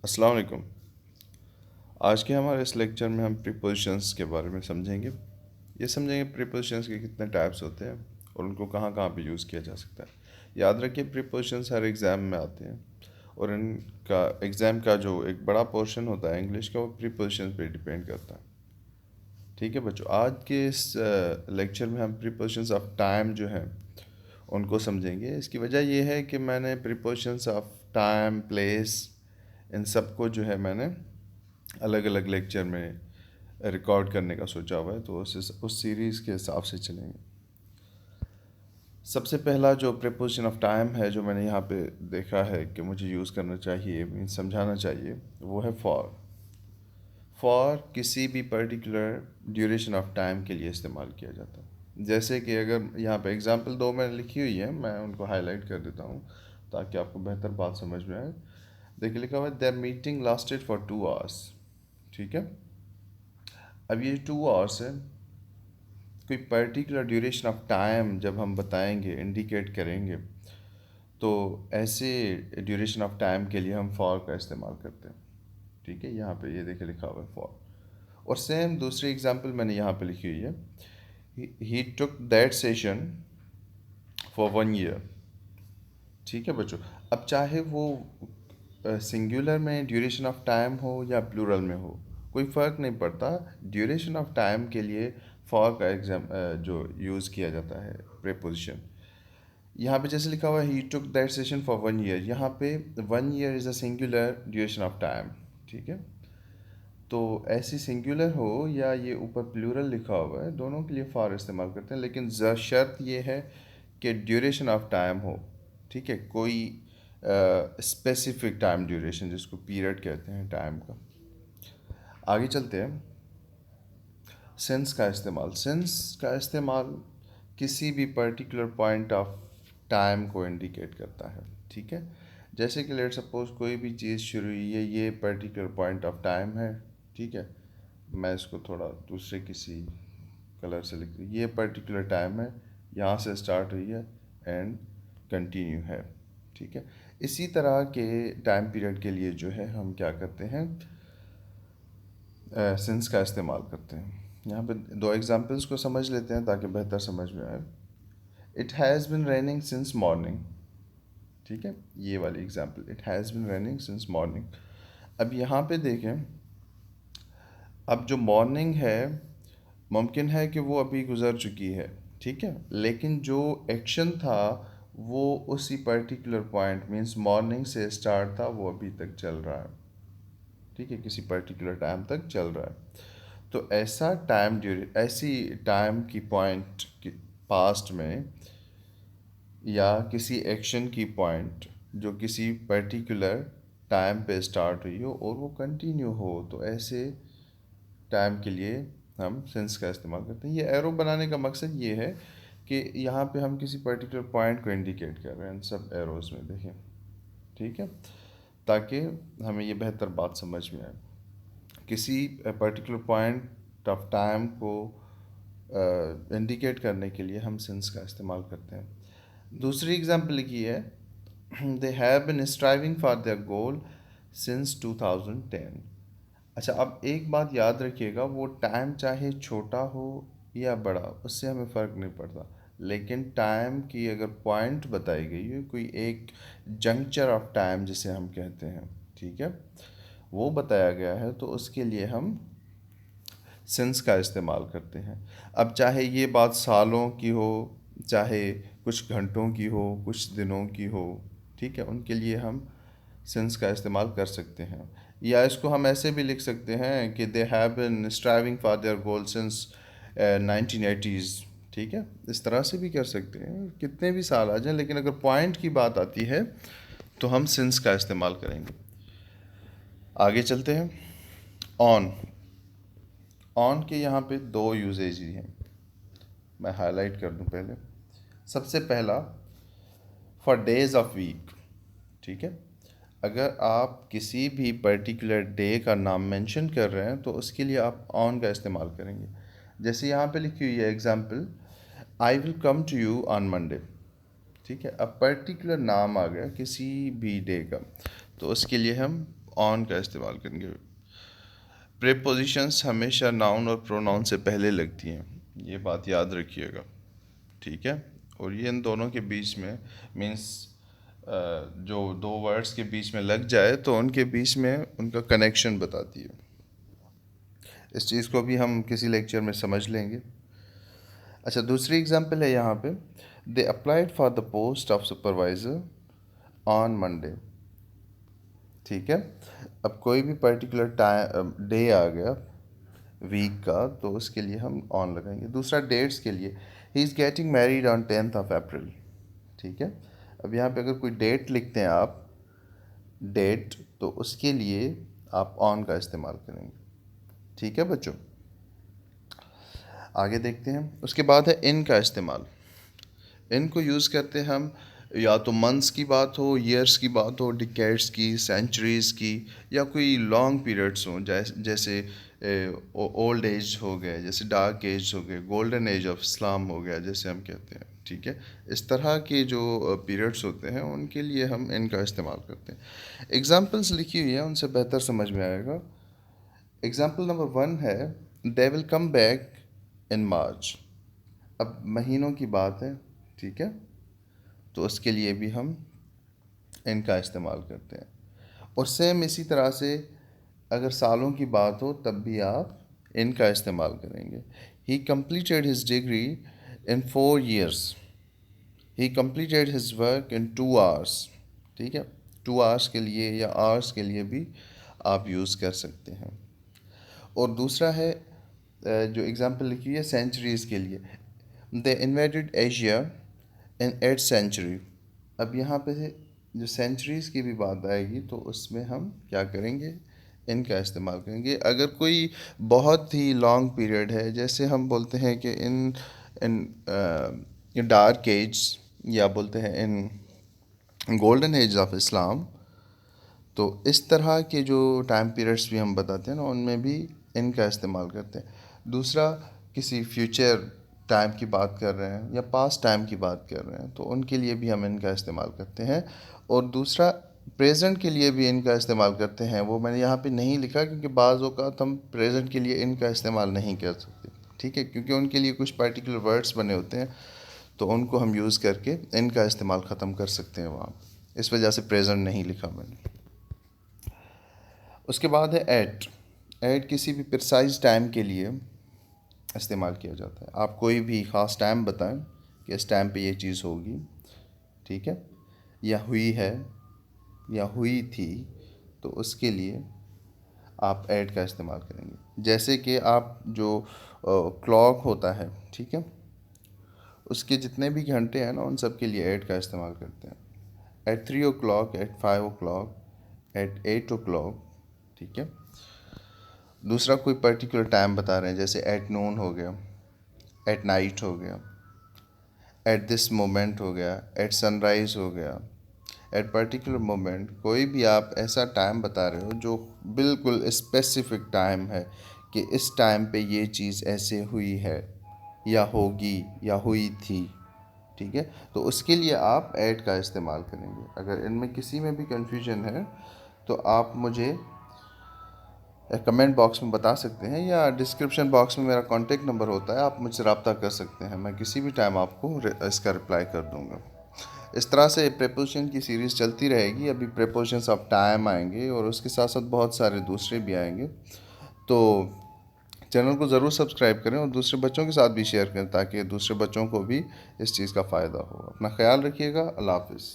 अस्सलाम वालेकुम। आज के हमारे इस लेक्चर में हम प्रीपोजिशंस के बारे में समझेंगे। ये समझेंगे प्रीपोजिशंस के कितने टाइप्स होते हैं और उनको कहाँ कहाँ पे यूज़ किया जा सकता है। याद रखिए प्रीपोजिशंस हर एग्ज़ाम में आते हैं और इनका एग्ज़ाम का जो एक बड़ा पोर्शन होता है इंग्लिश का, वो प्रीपोजिशंस पे डिपेंड करता है। ठीक है बच्चों, आज के इस लेक्चर में हम प्रीपोजिशंस ऑफ टाइम जो हैं उनको समझेंगे। इसकी वजह ये है कि मैंने प्रीपोजिशंस ऑफ टाइम, प्लेस, इन सब को जो है मैंने अलग अलग लेक्चर में रिकॉर्ड करने का सोचा हुआ है, तो उस सीरीज़ के हिसाब से चलेंगे। सबसे पहला जो प्रीपोजिशन ऑफ टाइम है जो मैंने यहाँ पे देखा है कि मुझे यूज़ करना चाहिए, मीन समझाना चाहिए, वो है फॉर। फॉर किसी भी पर्टिकुलर ड्यूरेशन ऑफ टाइम के लिए इस्तेमाल किया जाता है। जैसे कि अगर यहाँ पे एग्जांपल दो मैंने लिखी हुई है, मैं उनको हाईलाइट कर देता हूँ ताकि आपको बेहतर बात समझ में आए। देखिए लिखा हुआ है their meeting lasted for 2 hours. ठीक है, अब ये 2 आवर्स है, कोई पर्टिकुलर ड्यूरेशन ऑफ टाइम जब हम बताएंगे, इंडिकेट करेंगे, तो ऐसे ड्यूरेशन ऑफ टाइम के लिए हम फॉर का इस्तेमाल करते हैं। ठीक है, यहाँ पे ये देखिए लिखा हुआ है फॉर। और सेम दूसरी एग्जांपल मैंने यहाँ पे लिखी हुई है, he took that session for 1 year. ठीक है बच्चों, अब चाहे वो सिंगुलर में ड्यूरेशन ऑफ टाइम हो या प्लूरल में हो, कोई फ़र्क नहीं पड़ता। ड्यूरेशन ऑफ टाइम के लिए फॉर का जो यूज़ किया जाता है प्रीपोजिशन। यहाँ पे जैसे लिखा हुआ है he took that session for 1 year, यहाँ पे 1 year is a singular duration of time. ठीक है, तो ऐसी सिंगुलर हो या ये ऊपर प्लूरल लिखा हुआ है, दोनों के लिए फॉर इस्तेमाल करते हैं, लेकिन शर्त ये है कि ड्यूरेशन ऑफ टाइम हो। ठीक है, कोई स्पेसिफिक टाइम ड्यूरेशन जिसको पीरियड कहते हैं टाइम का। आगे चलते हैं। सेंस का इस्तेमाल किसी भी पर्टिकुलर पॉइंट ऑफ टाइम को इंडिकेट करता है। ठीक है, जैसे कि लेट सपोज कोई भी चीज़ शुरू हुई है, ये पर्टिकुलर पॉइंट ऑफ टाइम है। ठीक है, मैं इसको थोड़ा दूसरे किसी कलर से लिख दूँ, ये पर्टिकुलर टाइम है, यहाँ से स्टार्ट हुई है एंड कंटिन्यू है। ठीक है, इसी तरह के टाइम पीरियड के लिए जो है हम क्या करते हैं, सिंस का इस्तेमाल करते हैं। यहाँ पे दो एग्जांपल्स को समझ लेते हैं ताकि बेहतर समझ में आए। It has been raining since morning. ठीक है, ये वाली example, it has been raining since morning. अब यहाँ पे देखें, अब जो मॉर्निंग है मुमकिन है कि वो अभी गुज़र चुकी है। ठीक है, लेकिन जो एक्शन था वो उसी पर्टिकुलर पॉइंट मीन्स मॉर्निंग से स्टार्ट था, वो अभी तक चल रहा है। ठीक है, किसी पर्टिकुलर टाइम तक चल रहा है। तो ऐसी टाइम की पॉइंट की पास्ट में या किसी एक्शन की पॉइंट जो किसी पर्टिकुलर टाइम पे स्टार्ट हुई हो और वो कंटिन्यू हो, तो ऐसे टाइम के लिए हम सिंस का इस्तेमाल करते हैं। ये एरो बनाने का मकसद ये है कि यहाँ पे हम किसी पर्टिकुलर पॉइंट को इंडिकेट कर रहे हैं इन सब एरोज में, देखें। ठीक है, ताकि हमें ये बेहतर बात समझ में आए। किसी पर्टिकुलर पॉइंट ऑफ टाइम को इंडिकेट करने के लिए हम सिंस का इस्तेमाल करते हैं। दूसरी एग्जांपल लिखी है, they have been striving for their goal since 2010। अच्छा, अब एक बात याद रखिएगा, वो टाइम चाहे छोटा हो या बड़ा, उससे हमें फ़र्क नहीं पड़ता, लेकिन टाइम की अगर पॉइंट बताई गई है, कोई एक जंक्चर ऑफ टाइम जिसे हम कहते हैं, ठीक है, वो बताया गया है, तो उसके लिए हम सिंस का इस्तेमाल करते हैं। अब चाहे ये बात सालों की हो, चाहे कुछ घंटों की हो, कुछ दिनों की हो, ठीक है, उनके लिए हम सिंस का इस्तेमाल कर सकते हैं। या इसको हम ऐसे भी लिख सकते हैं कि they have been striving for their goal since 1980s। ठीक है, इस तरह से भी कर सकते हैं, कितने भी साल आ जाएं, लेकिन अगर पॉइंट की बात आती है तो हम सिंस का इस्तेमाल करेंगे। आगे चलते हैं। ऑन ऑन के यहाँ पे दो यूजेज ही हैं, मैं हाईलाइट कर दूं पहले। सबसे पहला फॉर डेज ऑफ वीक। ठीक है, अगर आप किसी भी पर्टिकुलर डे का नाम मेंशन कर रहे हैं तो उसके लिए आप ऑन का इस्तेमाल करेंगे। जैसे यहाँ पे लिखी हुई है example, I will come to you on Monday. ठीक है, अब पर्टिकुलर नाम आ गया किसी भी डे का, तो उसके लिए हम ऑन का इस्तेमाल करेंगे। प्रीपोजिशंस हमेशा नाउन और प्रोनाउन से पहले लगती हैं, ये बात याद रखिएगा, ठीक है। और ये इन दोनों के बीच में मीन्स जो दो वर्ड्स के बीच में लग जाए तो उनके बीच में उनका कनेक्शन बताती है। इस चीज़ को भी हम किसी लेक्चर में समझ लेंगे। अच्छा, दूसरी एग्जांपल है यहाँ पे, they applied for the post of supervisor on Monday, ठीक है। अब कोई भी पर्टिकुलर टाइम डे आ गया वीक का, तो उसके लिए हम ऑन लगाएंगे। दूसरा डेट्स के लिए, he is getting married on 10th of April, ठीक है। अब यहाँ पे अगर कोई डेट लिखते हैं आप, डेट, तो उसके लिए आप ऑन का इस्तेमाल करेंगे, ठीक है बच्चों। आगे देखते हैं। उसके बाद है इन का इस्तेमाल। इन को यूज़ करते हैं हम या तो मंथ्स की बात हो, ईयर्स की बात हो, डिकेड्स की, सेंचुरीज़ की, या कोई लॉन्ग पीरियड्स हों, जैसे ओल्ड एज हो गए, जैसे डार्क एज हो गए, गोल्डन एज ऑफ इस्लाम हो गया जैसे हम कहते हैं, ठीक है। इस तरह के जो पीरियड्स होते हैं उनके लिए हम इनका इस्तेमाल करते हैं। एग्जांपल्स लिखी हुई हैं, उनसे बेहतर समझ में आएगा। एग्जांपल नंबर 1 है, they will come back in मार्च। अब महीनों की बात है, ठीक है, तो उसके लिए भी हम इनका इस्तेमाल करते हैं। और सेम इसी तरह से अगर सालों की बात हो तब भी आप इनका इस्तेमाल करेंगे। ही completed his degree in 4 years, he completed his work in 2 hours, ठीक है। 2 hours के लिए या आवर्स के लिए भी आप यूज़ कर सकते हैं। और दूसरा है जो एग्ज़ाम्पल लिखी हुई है सेंचुरीज़ के लिए, दे इन्वेडेड एशिया इन 8th century। अब यहाँ पे जो सेंचुरीज़ की भी बात आएगी तो उसमें हम क्या करेंगे, इनका इस्तेमाल करेंगे। अगर कोई बहुत ही लॉन्ग पीरियड है, जैसे हम बोलते हैं कि इन इन डार्क एज, या बोलते हैं इन गोल्डन एज ऑफ इस्लाम, तो इस तरह के जो टाइम पीरियड्स भी हम बताते हैं ना, उनमें भी इनका इस्तेमाल करते हैं। दूसरा, किसी फ्यूचर टाइम की बात कर रहे हैं या पास्ट टाइम की बात कर रहे हैं तो उनके लिए भी हम इनका इस्तेमाल करते हैं। और दूसरा, प्रेजेंट के लिए भी इनका इस्तेमाल करते हैं। वो मैंने यहाँ पे नहीं लिखा क्योंकि बाज़ औक़ात हम प्रेजेंट के लिए इनका इस्तेमाल नहीं कर सकते, ठीक है, क्योंकि उनके लिए कुछ पर्टिकुलर वर्ड्स बने होते हैं, तो उनको हम यूज़ करके इनका इस्तेमाल ख़त्म कर सकते हैं वहाँ। इस वजह से प्रेजेंट नहीं लिखा मैंने। उसके बाद है एट। एट किसी भी प्रिसाइज टाइम के लिए इस्तेमाल किया जाता है। आप कोई भी ख़ास टाइम बताएं कि इस टाइम पे ये चीज़ होगी, ठीक है, या हुई है या हुई थी, तो उसके लिए आप एट का इस्तेमाल करेंगे। जैसे कि आप जो क्लॉक होता है, ठीक है, उसके जितने भी घंटे हैं ना, उन सब के लिए एट का इस्तेमाल करते हैं। Eight 3 o'clock, eight 5 o'clock, eight 8 o'clock, ठीक है। दूसरा, कोई पर्टिकुलर टाइम बता रहे हैं, जैसे एट नून हो गया, एट नाइट हो गया, एट दिस मोमेंट हो गया, एट सनराइज़ हो गया, एट पर्टिकुलर मोमेंट। कोई भी आप ऐसा टाइम बता रहे हो जो बिल्कुल स्पेसिफिक टाइम है कि इस टाइम पे ये चीज़ ऐसे हुई है या होगी या हुई थी, ठीक है, तो उसके लिए आप एट का इस्तेमाल करेंगे। अगर इनमें किसी में भी कन्फ्यूजन है तो आप मुझे कमेंट बॉक्स में बता सकते हैं, या डिस्क्रिप्शन बॉक्स में मेरा कॉन्टेक्ट नंबर होता है, आप मुझसे रब्ता कर सकते हैं। मैं किसी भी टाइम आपको इसका रिप्लाई कर दूंगा। इस तरह से प्रीपोजिशन की सीरीज़ चलती रहेगी। अभी प्रीपोजिशंस ऑफ टाइम आएंगे और उसके साथ साथ बहुत सारे दूसरे भी आएंगे। तो चैनल को ज़रूर सब्सक्राइब करें और दूसरे बच्चों के साथ भी शेयर करें ताकि दूसरे बच्चों को भी इस चीज़ का फ़ायदा हो। अपना ख्याल रखिएगा। अल्लाह हाफ़िज़।